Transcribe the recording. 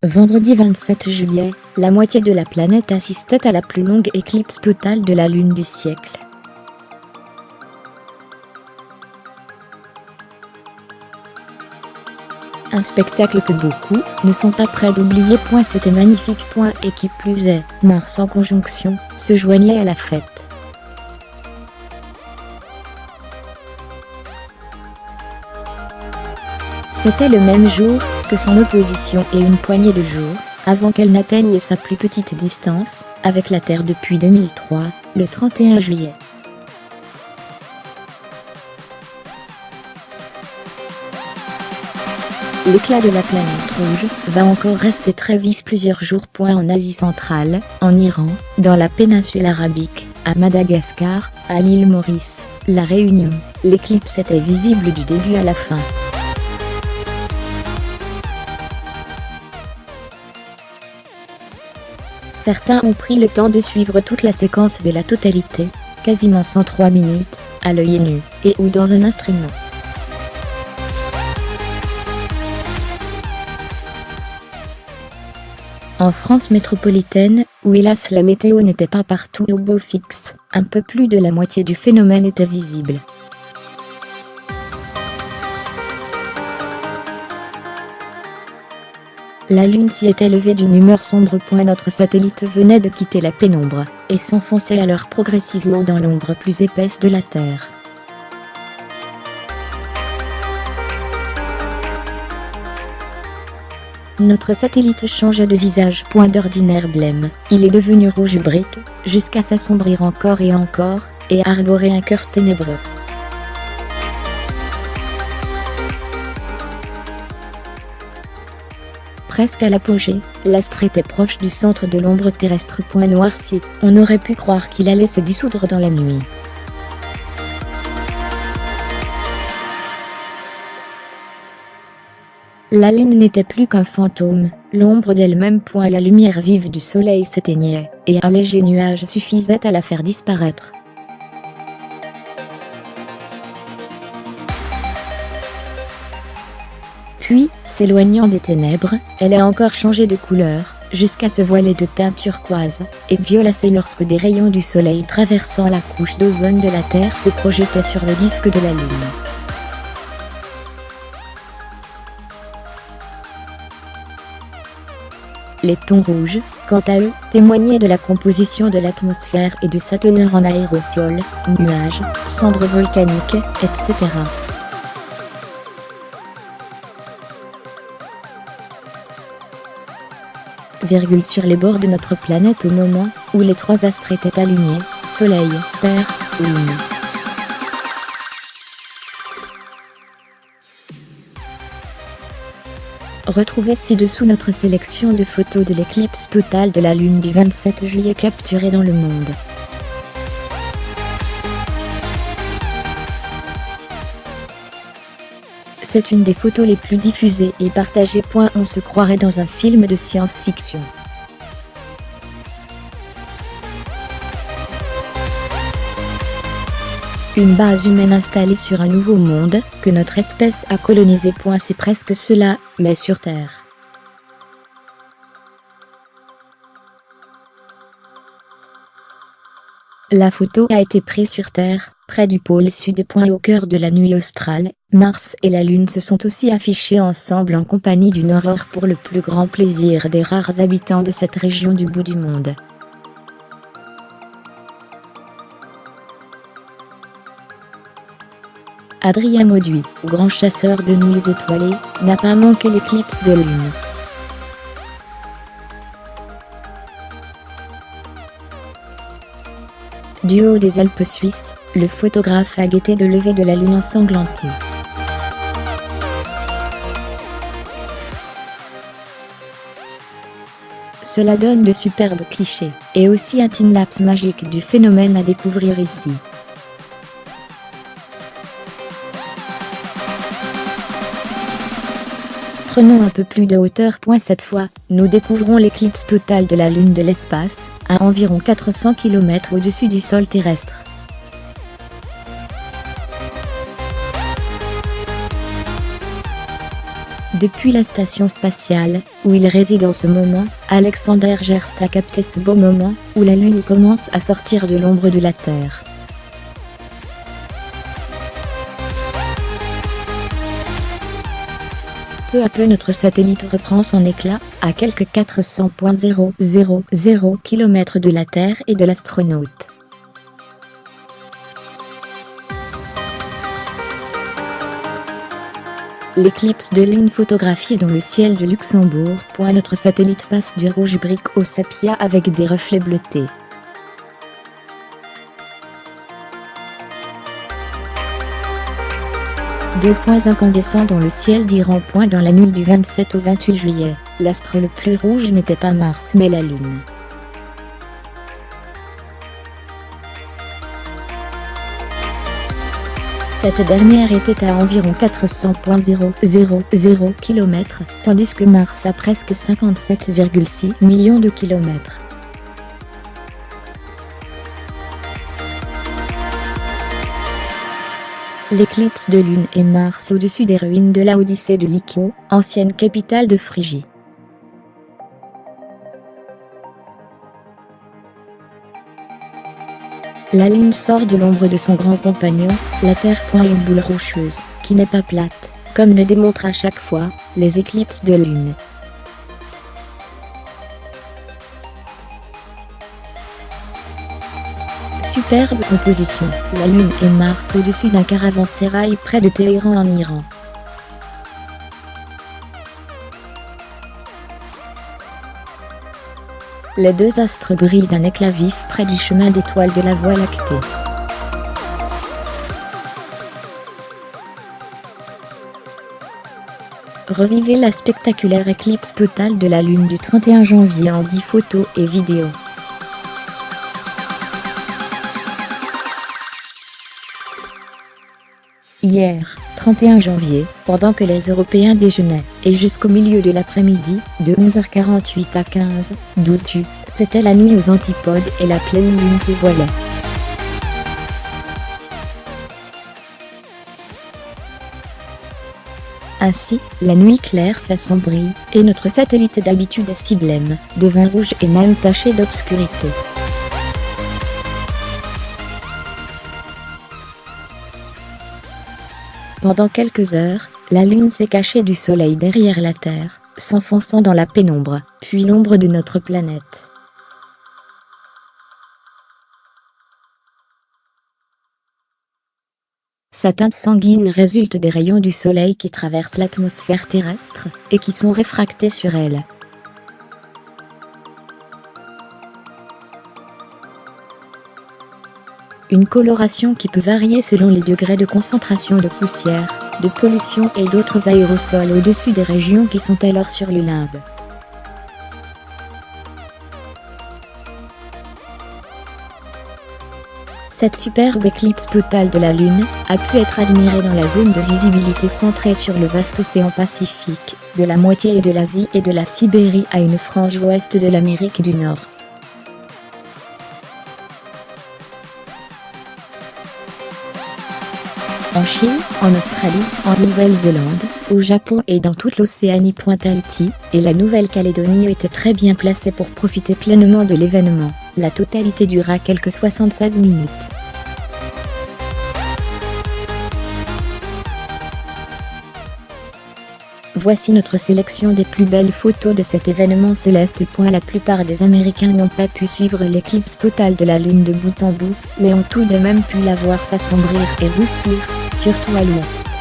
Vendredi 27 juillet, la moitié de la planète assistait à la plus longue éclipse totale de la Lune du siècle. Un spectacle que beaucoup ne sont pas prêts d'oublier. C'était magnifique. Et qui plus est, Mars en conjonction se joignait à la fête. C'était le même jour que son opposition et une poignée de jours avant qu'elle n'atteigne sa plus petite distance avec la Terre depuis 2003, le 31 juillet. L'éclat de la planète rouge va encore rester très vif plusieurs jours. En Asie centrale, en Iran, dans la péninsule arabique, à Madagascar, à l'île Maurice, La Réunion, l'éclipse était visible du début à la fin. Certains ont pris le temps de suivre toute la séquence de la totalité, quasiment 103 minutes, à l'œil nu, et ou dans un instrument. En France métropolitaine, où hélas la météo n'était pas partout au beau fixe, un peu plus de la moitié du phénomène était visible. La Lune s'y était levée d'une humeur sombre. Notre satellite venait de quitter la pénombre, et s'enfonçait alors progressivement dans l'ombre plus épaisse de la Terre. Notre satellite changeait de visage. D'ordinaire blême, il est devenu rouge brique, jusqu'à s'assombrir encore et encore, et arborer un cœur ténébreux. Presque à l'apogée, l'astre était proche du centre de l'ombre terrestre. Noirci, on aurait pu croire qu'il allait se dissoudre dans la nuit. La Lune n'était plus qu'un fantôme, l'ombre d'elle-même. La lumière vive du soleil s'éteignait, et un léger nuage suffisait à la faire disparaître. Puis, s'éloignant des ténèbres, elle a encore changé de couleur, jusqu'à se voiler de teint turquoise et violacé lorsque des rayons du soleil traversant la couche d'ozone de la Terre se projetaient sur le disque de la Lune. Les tons rouges, quant à eux, témoignaient de la composition de l'atmosphère et de sa teneur en aérosols, nuages, cendres volcaniques, etc. Sur les bords de notre planète au moment où les trois astres étaient alignés, Soleil, Terre, Lune. Retrouvez ci-dessous notre sélection de photos de l'éclipse totale de la Lune du 27 juillet capturée dans le monde. C'est une des photos les plus diffusées et partagées. On se croirait dans un film de science-fiction. Une base humaine installée sur un nouveau monde, que notre espèce a colonisé. C'est presque cela, mais sur Terre. La photo a été prise sur Terre, près du pôle sud. Au cœur de la nuit australe, Mars et la Lune se sont aussi affichés ensemble en compagnie d'une aurore pour le plus grand plaisir des rares habitants de cette région du bout du monde. Adrien Mauduit, grand chasseur de nuits étoilées, n'a pas manqué l'éclipse de Lune. Du haut des Alpes suisses, le photographe a guetté de lever de la Lune ensanglantée. Cela donne de superbes clichés, et aussi un time-lapse magique du phénomène à découvrir ici. Prenons un peu plus de hauteur. Cette fois, nous découvrons l'éclipse totale de la Lune de l'espace, à environ 400 km au-dessus du sol terrestre. Depuis la station spatiale, où il réside en ce moment, Alexander Gerst a capté ce beau moment, où la Lune commence à sortir de l'ombre de la Terre. Peu à peu notre satellite reprend son éclat, à quelques 400,000 km de la Terre et de l'astronaute. L'éclipse de lune photographiée dans le ciel de Luxembourg. Notre satellite passe du rouge brique au sepia avec des reflets bleutés. Deux points incandescents dans le ciel d'Iran. Dans la nuit du 27 au 28 juillet, l'astre le plus rouge n'était pas Mars mais la Lune. Cette dernière était à environ 400,000 km, tandis que Mars a presque 57,6 millions de kilomètres. L'éclipse de Lune et Mars au-dessus des ruines de Laodicée de Lyco, ancienne capitale de Phrygie. La Lune sort de l'ombre de son grand compagnon, la Terre. Une boule rocheuse, qui n'est pas plate, comme le démontrent à chaque fois les éclipses de Lune. Superbe composition, la Lune et Mars au-dessus d'un caravansérail près de Téhéran en Iran. Les deux astres brillent d'un éclat vif près du chemin d'étoiles de la Voie lactée. Revivez la spectaculaire éclipse totale de la Lune du 31 janvier en 10 photos et vidéos. Hier, 31 janvier, pendant que les Européens déjeunaient, et jusqu'au milieu de l'après-midi, de 11h48 à 15h12, c'était la nuit aux antipodes et la pleine lune se voilait. Ainsi, la nuit claire s'assombrit, et notre satellite d'habitude si blême, devint rouge et même taché d'obscurité. Pendant quelques heures, la Lune s'est cachée du Soleil derrière la Terre, s'enfonçant dans la pénombre, puis l'ombre de notre planète. Sa teinte sanguine résulte des rayons du Soleil qui traversent l'atmosphère terrestre, et qui sont réfractés sur elle. Une coloration qui peut varier selon les degrés de concentration de poussière, de pollution et d'autres aérosols au-dessus des régions qui sont alors sur le limbe. Cette superbe éclipse totale de la Lune a pu être admirée dans la zone de visibilité centrée sur le vaste océan Pacifique, de la moitié de l'Asie et de la Sibérie à une frange ouest de l'Amérique du Nord. En Chine, en Australie, en Nouvelle-Zélande, au Japon et dans toute l'Océanie. Tahiti et la Nouvelle-Calédonie étaient très bien placés pour profiter pleinement de l'événement. La totalité dura quelques 76 minutes. Voici notre sélection des plus belles photos de cet événement céleste. La plupart des Américains n'ont pas pu suivre l'éclipse totale de la Lune de bout en bout, mais ont tout de même pu la voir s'assombrir et roussir, surtout à l'ouest.